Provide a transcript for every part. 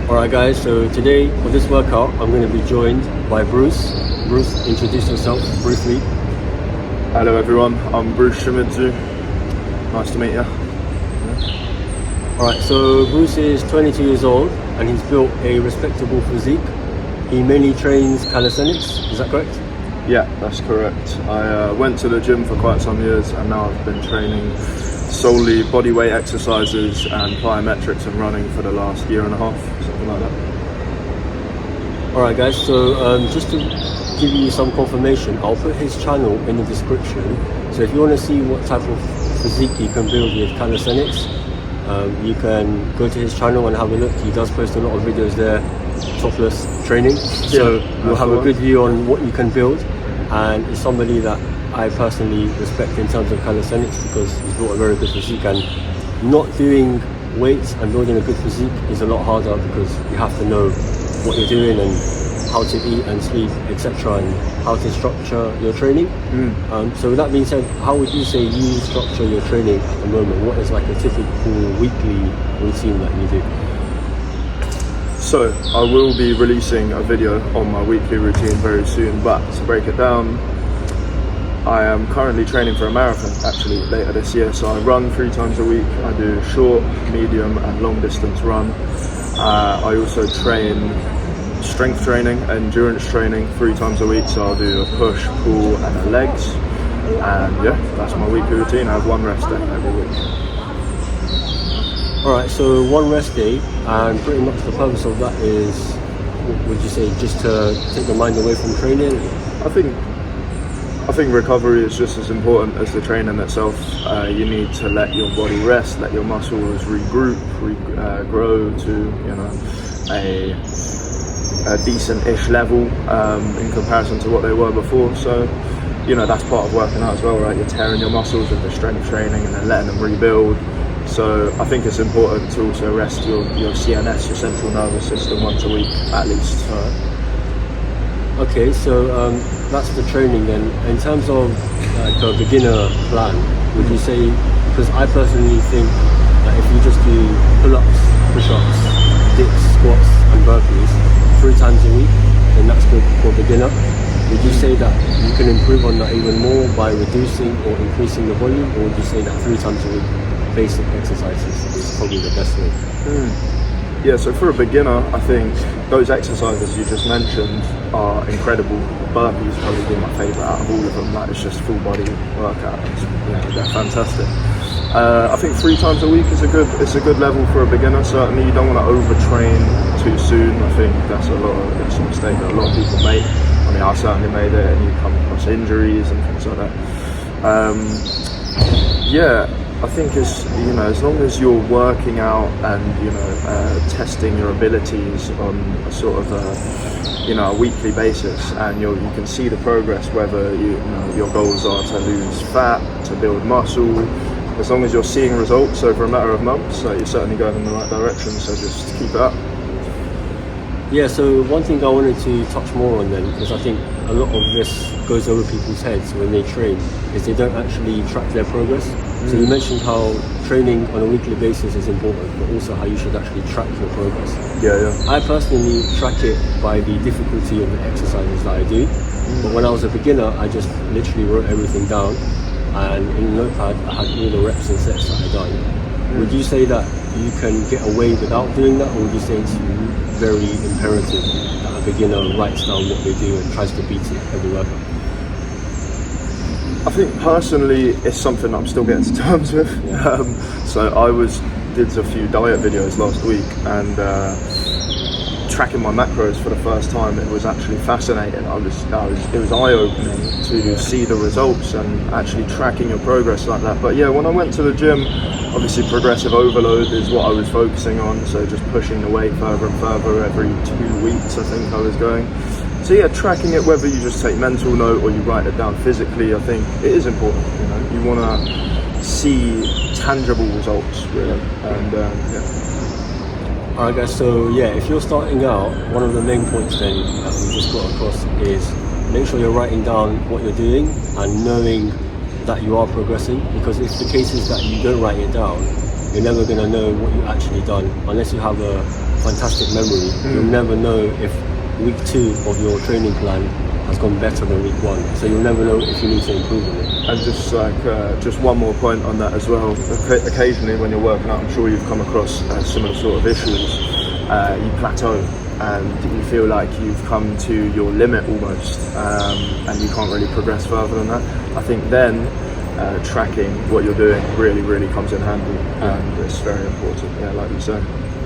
Alright guys, so today for this workout I'm going to be joined by Bruce. Bruce, introduce yourself briefly. Hello everyone, I'm Bruce Shimidzu. Nice to meet you. Alright, so Bruce is 22 years old and he's built a respectable physique. He mainly trains calisthenics, is that correct? Yeah, that's correct. I went to the gym for quite some years and now I've been training solely bodyweight exercises and plyometrics and running for the last year and a half, something like that. Alright guys, so just to give you some confirmation, I'll put his channel in the description. So if you want to see what type of physique you can build with calisthenics, you can go to his channel and have a look. He does post a lot of videos there, topless training. So you'll have a good view on what you can build. And it's somebody that I personally respect in terms of calisthenics because he's built a very good physique, and not doing weights and building a good physique is a lot harder because you have to know what you're doing and how to eat and sleep, etc., and how to structure your training. So with that being said, how would you say you structure your training at the moment? What is like a typical weekly routine that you do? So I will be releasing a video on my weekly routine very soon, but to break it down, I am currently training for a marathon actually later this year. So I run 3 times a week. I do short, medium and long distance run. I also train strength training, endurance training 3 times a week. So I'll do a push, pull and a legs. And yeah, that's my weekly routine. I have 1 rest day every week. Alright, so 1 rest day, and pretty much the purpose of that is, what would you say, just to take the mind away from training? I think recovery is just as important as the training itself. You need to let your body rest, let your muscles regroup, grow to a decent-ish level in comparison to what they were before. So that's part of working out as well, right? You're tearing your muscles with the strength training and then letting them rebuild. So I think it's important to also rest your CNS, your central nervous system, once a week at least. Okay, so that's the training then. In terms of like a beginner plan, would you say, because I personally think that if you just do pull-ups, push-ups, dips, squats and burpees 3 times a week, then that's good for a beginner. Would you say that you can improve on that even more by reducing or increasing the volume, or would you say that 3 times a week basic exercises is probably the best way? Yeah, so for a beginner, I think those exercises you just mentioned are incredible. Burpees probably be my favourite out of all of them. Like, it's just full body workout. They're fantastic. I think 3 times a week is a good level for a beginner. Certainly, you don't want to overtrain too soon. I think that's a mistake that a lot of people make. I mean, I certainly made it, and you come across injuries and things like that. I think it's, as long as you're working out and testing your abilities on a sort of a weekly basis, and you can see the progress, whether your goals are to lose fat, to build muscle. As long as you're seeing results over a matter of months, you're certainly going in the right direction. So just keep it up. Yeah, so one thing I wanted to touch more on then, because I think a lot of this goes over people's heads when they train, is they don't actually track their progress. So you mentioned how training on a weekly basis is important, but also how you should actually track your progress. Yeah. I personally track it by the difficulty of the exercises that I do. But when I was a beginner, I just literally wrote everything down, and in a notepad I had all the reps and sets that I done. Would you say that you can get away without doing that, or would you say it's very imperative that a beginner writes down what they do and tries to beat it every workout? I think personally it's something I'm still getting to terms with. So I did a few diet videos last week, and tracking my macros for the first time, it was actually fascinating. It was eye-opening to see the results and actually tracking your progress like that. But yeah, when I went to the gym, obviously progressive overload is what I was focusing on, so just pushing the weight further and further every 2 weeks I think I was going. So yeah, tracking it, whether you just take mental note or you write it down physically, I think it is important. You want to see tangible results, really. And Alright guys, so yeah, if you're starting out, one of the main points then that we just got across is make sure you're writing down what you're doing and knowing that you are progressing, because if the case is that you don't write it down, you're never going to know what you've actually done unless you have a fantastic memory. You'll never know if week 2 of your training plan has gone better than week 1. So you'll never know if you need to improve on it. And just like just one more point on that as well. Occasionally when you're working out, I'm sure you've come across similar sort of issues. You plateau and you feel like you've come to your limit almost, and you can't really progress further than that. I think then tracking what you're doing really comes in handy, and it's very important. Yeah, like you said.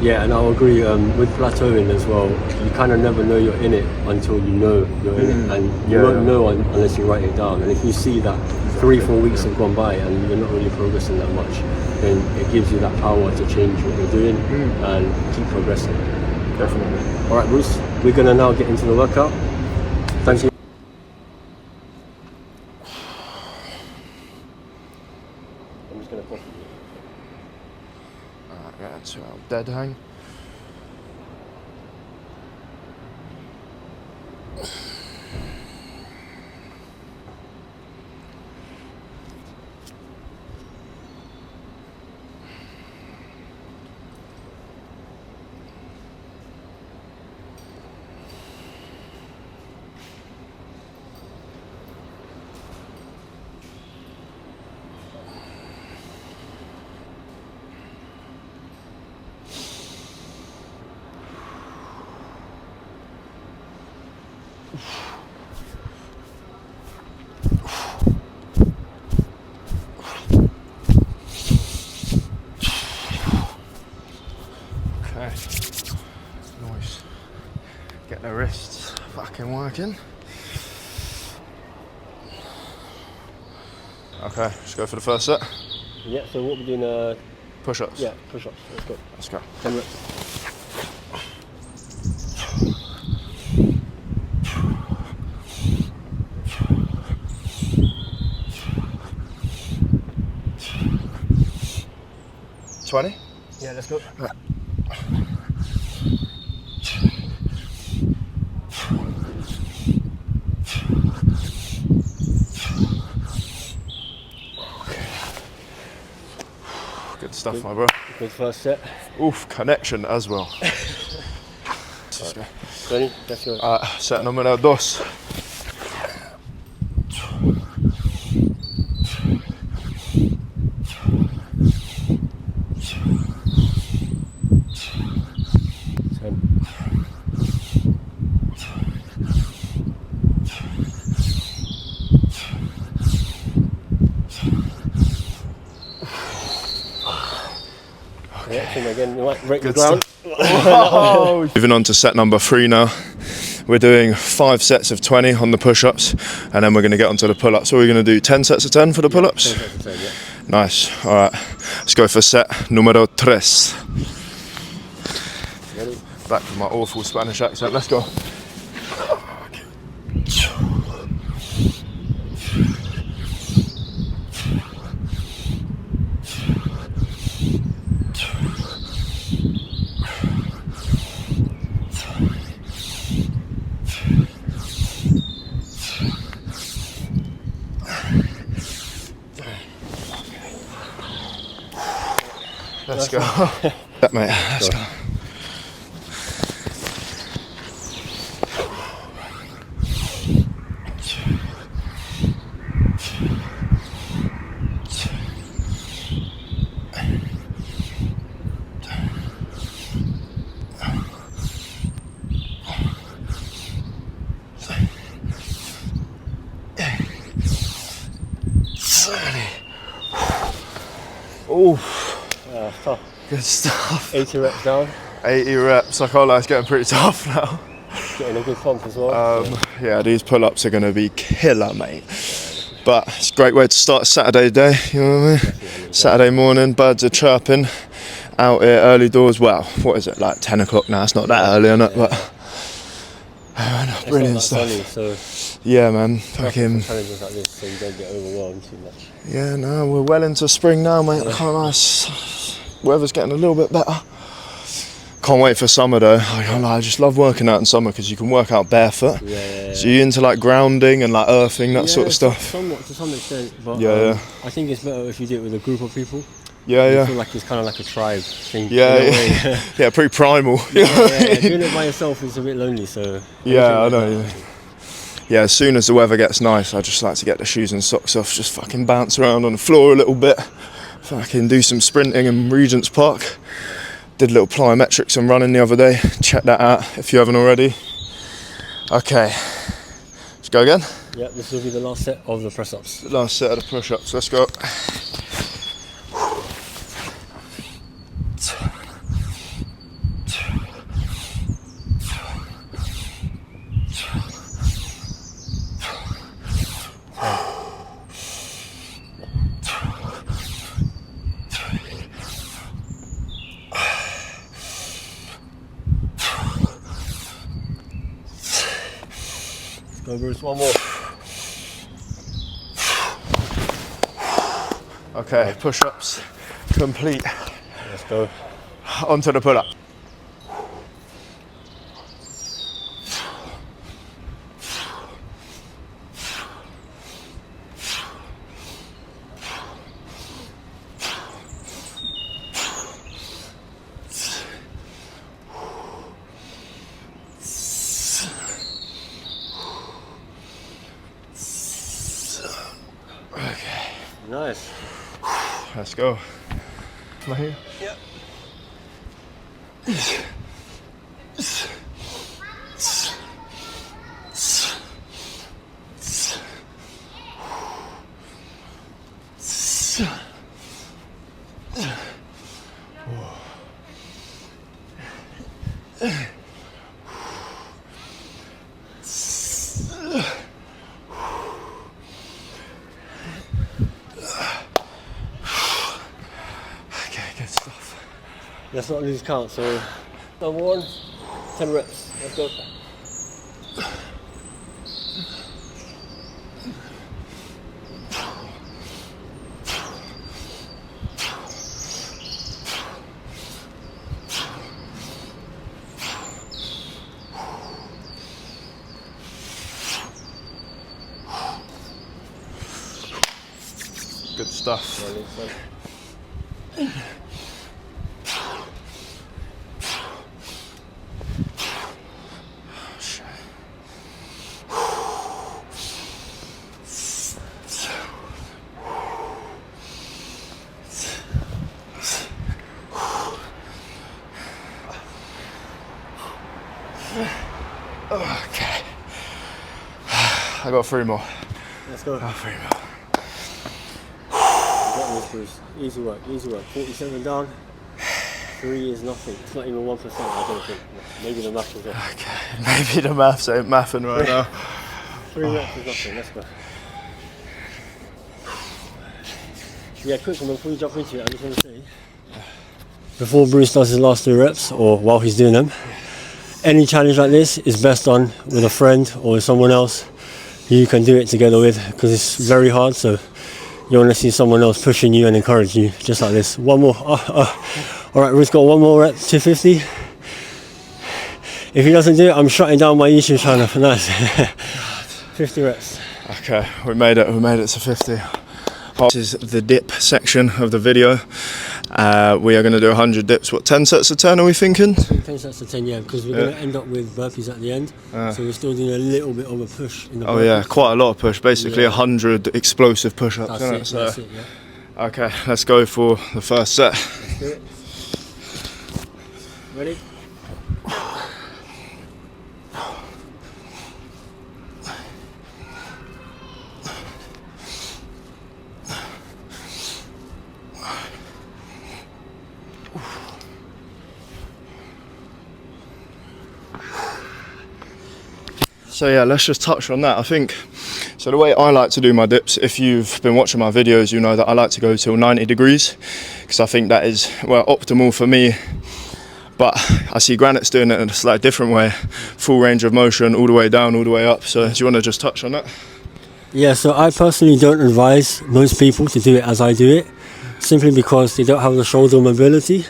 Yeah, and I'll agree with plateauing as well. You kind of never know you're in it until you know you're in it, and you won't know unless you write it down. And if you see that 3-4 weeks have gone by and you're not really progressing that much, then it gives you that power to change what you're doing and keep progressing. Definitely. All right, Bruce, we're gonna now get into the workout. Thanks. I'm just gonna pause. Alright, get into our dead hang. Okay, nice. Get the wrists fucking working. Okay, let's go for the first set. Yeah, so what we're doing, Push-ups. yeah, push-ups, let's go. Let's go. 10 reps. $20? Yeah, let's go. Good stuff, my bro. Good first set. Oof, connection as well. Let's go. Ready? Let's go. Set número 2. Again, you might break Good the ground. Moving on to set number 3 now. We're doing 5 sets of 20 on the push-ups, and then we're going to get onto the pull-ups. So we're going to do 10 sets of 10 for the pull-ups? 10 sets of 10, yeah. Nice. All right. Let's go for set número 3. Ready? Back from my awful Spanish accent. Let's go. Let's go. Yeah, mate. Let's go. Oof. Tough. Good stuff. 80 reps down. 80 reps. I can't lie, it's getting pretty tough now. Getting a good pump as well. Yeah, these pull-ups are going to be killer, mate. But it's a great way to start a Saturday day, you know what I mean? Definitely. Saturday morning, birds are chirping, out here early doors. Well, what is it, like 10 o'clock now? It's not that early, is it? But It's brilliant not stuff. that sunny, so Yeah, man. fucking Fucking. challenges like this, so you don't get overwhelmed too much. Yeah, no, we're well into spring now, mate. I can't lie. Weather's getting a little bit better. Can't wait for summer though. I just love working out in summer because you can work out barefoot. Yeah. So you're into like grounding and like earthing, that sort of stuff. Somewhat to some extent, but Yeah. I think it's better if you do it with a group of people. I feel like it's kind of like a tribe thing. Yeah, pretty primal. Doing it by yourself is a bit lonely, so... I know, yeah, as soon as the weather gets nice, I just like to get the shoes and socks off, just fucking bounce around on the floor a little bit, fucking do some sprinting in Regent's Park. Did a little plyometrics and running the other day. Check that out if you haven't already. Okay, let's go again. Yeah, this will be the last set of the press-ups. Last set of the push-ups, let's go. Go Bruce, one more. Okay, push-ups complete. Let's go. Onto the pull-up. Nice. Let's go. Am I here? Yep. Let's not lose count, so number 1, 10 reps, let's go. Good stuff. Okay. I got 3 more. Let's go. 3 more. Got this, Bruce. Easy work, easy work. 47 down. 3 is nothing. It's not even 1%, I don't think. Maybe the math is off. Okay, maybe the maths ain't mathing right now. 3 reps is nothing, let's go. Yeah, quick one before you jump into it, I just want to say, before Bruce does his last 2 reps, or while he's doing them, any challenge like this is best done with a friend or with someone else who you can do it together with, because it's very hard, so you want to see someone else pushing you and encouraging you, just like this. One more. Alright, Bruce got 1 more rep, 250. If he doesn't do it, I'm shutting down my YouTube channel for nice. 50 reps. Okay, we made it to 50. This is the dip section of the video. We are going to do 100 dips. What, 10 sets of 10 are we thinking? 10 sets of 10, yeah, because we're going to end up with burpees at the end. So we're still doing a little bit of a push in the burpees. Yeah, quite a lot of push. Basically 100 explosive push-ups. That's it, yeah. Okay, let's go for the first set. Let's do it. Ready? So yeah, let's just touch on that. I think, so the way I like to do my dips, if you've been watching my videos, you know that I like to go till 90 degrees, because I think that is, well, optimal for me. But I see Granite's doing it in a slightly different way, full range of motion, all the way down, all the way up. So do you want to just touch on that? Yeah, so I personally don't advise most people to do it as I do it, simply because they don't have the shoulder mobility.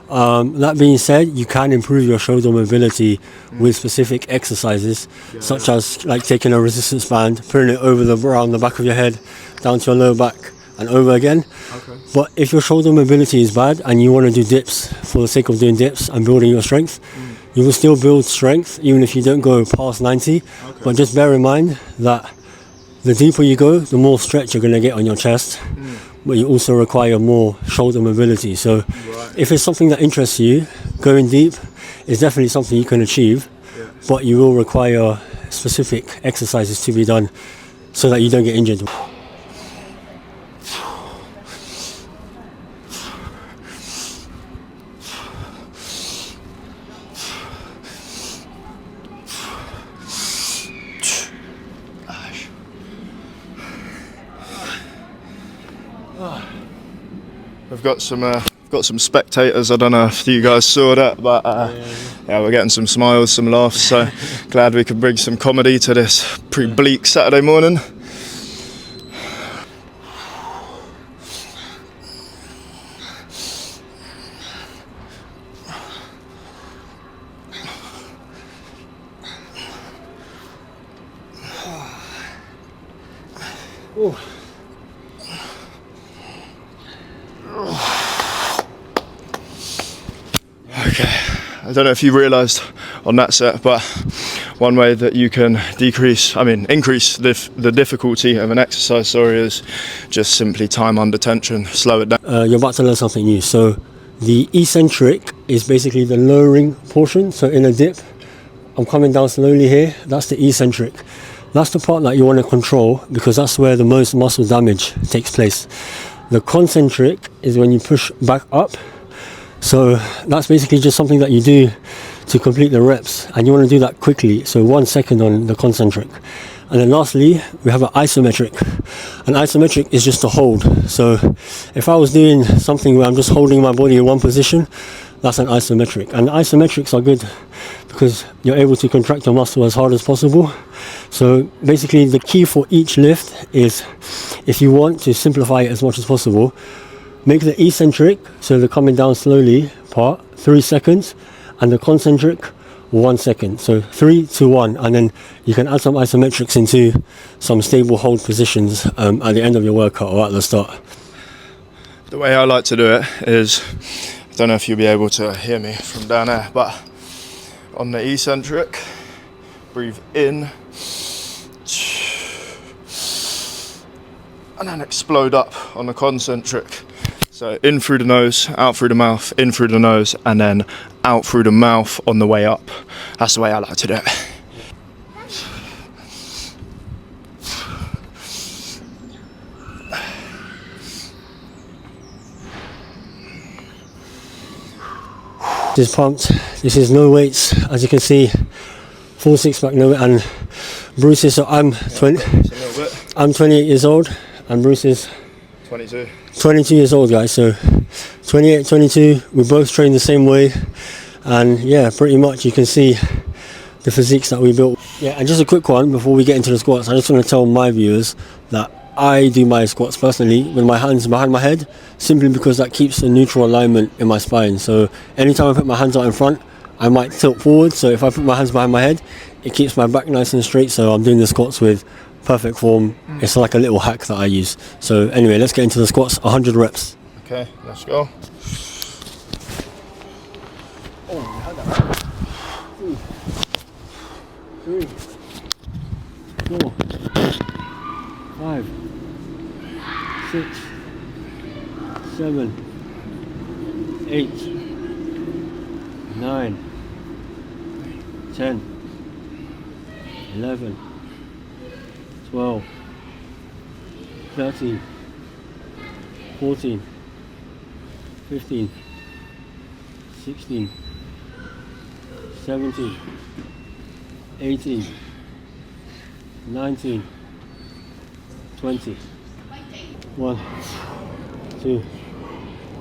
That being said, you can improve your shoulder mobility with specific exercises, such as like taking a resistance band, putting it over around the back of your head, down to your lower back and over again. But if your shoulder mobility is bad and you want to do dips for the sake of doing dips and building your strength, you will still build strength even if you don't go past 90. But just bear in mind that the deeper you go, the more stretch you're going to get on your chest, but you also require more shoulder mobility. So if it's something that interests you, going deep is definitely something you can achieve, but you will require specific exercises to be done so that you don't get injured. We've got some spectators. I don't know if you guys saw that, but yeah, we're getting some smiles, some laughs. So glad we could bring some comedy to this pretty bleak Saturday morning. Okay, I don't know if you realised on that set, but one way that you can increase the difficulty of an exercise, is just simply time under tension, slow it down. You're about to learn something new. So the eccentric is basically the lowering portion. So in a dip, I'm coming down slowly here. That's the eccentric. That's the part that you want to control because that's where the most muscle damage takes place. The concentric is when you push back up. So that's basically just something that you do to complete the reps, and you want to do that quickly. So 1 second on the concentric. And then lastly, we have an isometric. An isometric is just a hold. So if I was doing something where I'm just holding my body in one position, that's an isometric. And isometrics are good because you're able to contract your muscle as hard as possible. So basically the key for each lift is, if you want to simplify it as much as possible, make the eccentric, so the coming down slowly part, 3 seconds, and the concentric, 1 second. So 3, 2, 1, and then you can add some isometrics into some stable hold positions at the end of your workout or at the start. The way I like to do it is, I don't know if you'll be able to hear me from down there, but on the eccentric, breathe in, and then explode up on the concentric. So in through the nose, out through the mouth, in through the nose, and then out through the mouth on the way up. That's the way I like to do it. This is pumped. This is no weights, as you can see, full six pack, no weight, and Bruce is, so I'm 28 years old, and Bruce is 22 years old, guys. So 28, 22, we both train the same way, and yeah, pretty much you can see the physiques that we built. Yeah, and just a quick one before we get into the squats, I just want to tell my viewers that I do my squats personally with my hands behind my head, simply because that keeps a neutral alignment in my spine. So anytime I put my hands out in front, I might tilt forward. So if I put my hands behind my head, it keeps my back nice and straight. So I'm doing the squats with perfect form. It's like a little hack that I use. So anyway, let's get into the squats. 100 reps. Okay, let's go. Oh, you had that. 2, 3, 4, 5, 6, 7, 8, 9, 10, 11, 12, 13, 14, 15, 16, 17, 18, 19, 20. 1, 2,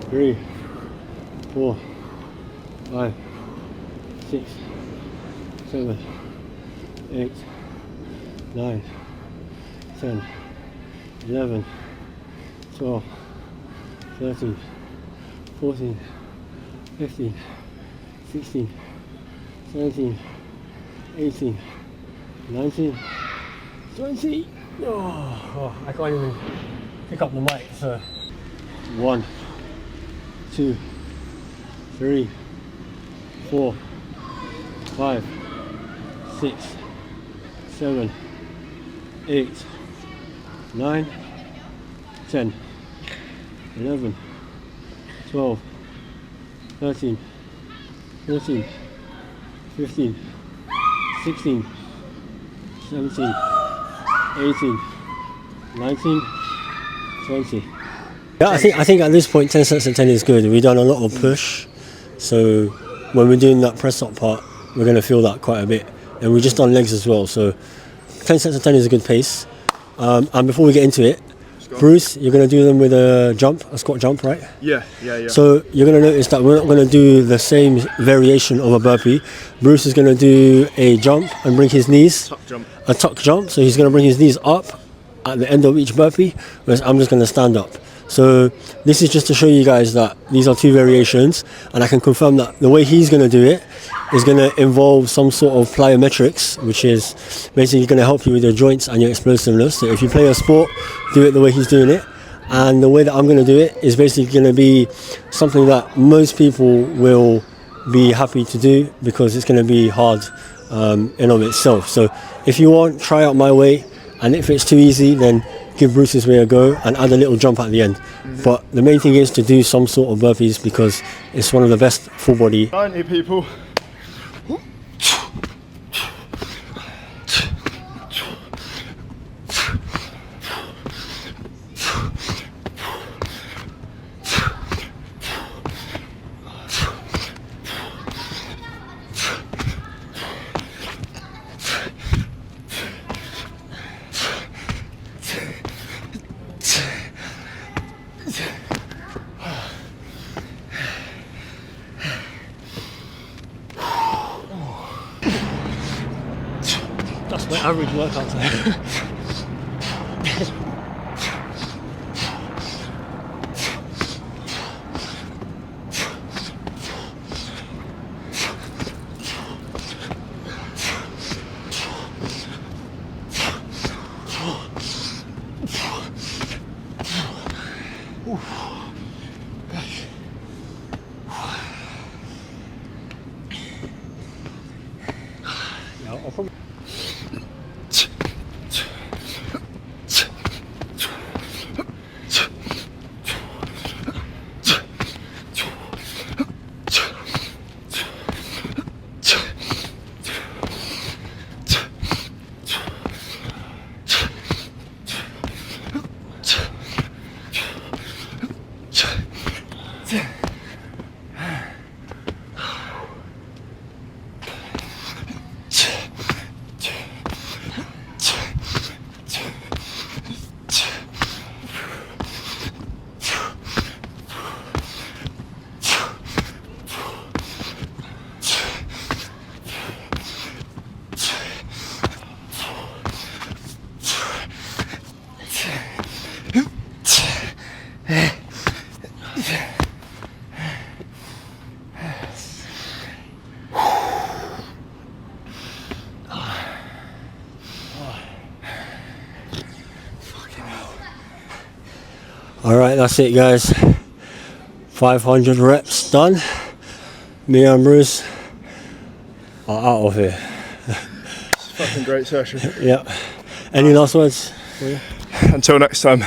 3, 4, 5, 6, 7, 8, 9, 10, 11, 12, 13, 14, 15, 16, 17, 18, 19, 20. Oh, I can't even pick up the mic, so 1, 2, 3, 4, 5, 6, 7, 8, 9, 10, 11, 12, 13, 14, 15, 16, 17, 18, 19, 20. Yeah, I think at this point 10 sets of 10 is good. We've done a lot of push, so when we're doing that press up part, we're going to feel that quite a bit. And we've just done legs as well, so 10 sets of 10 is a good pace. And before we get into it, Bruce, you're going to do them with a jump, a squat jump, right? Yeah. So you're going to notice that we're not going to do the same variation of a burpee. Bruce is going to do a jump and bring his knees, a tuck jump. So he's going to bring his knees up at the end of each burpee, whereas I'm just going to stand up. So this is just to show you guys that these are two variations, and I can confirm that the way he's going to do it is going to involve some sort of plyometrics, which is basically going to help you with your joints and your explosiveness. So if you play a sport, do it the way he's doing it. And the way that I'm going to do it is basically going to be something that most people will be happy to do, because it's going to be hard in of itself. So if you want, try out my way, and if it's too easy, then give Bruce's way a go and add a little jump at the end. But the main thing is to do some sort of burpees, because it's one of the best full body. 90 people. That's my average workout time. I'll probably Alright, that's it guys. 500 reps done. Me and Bruce are out of here. Fucking great session. Yep. Any last words? Until next time.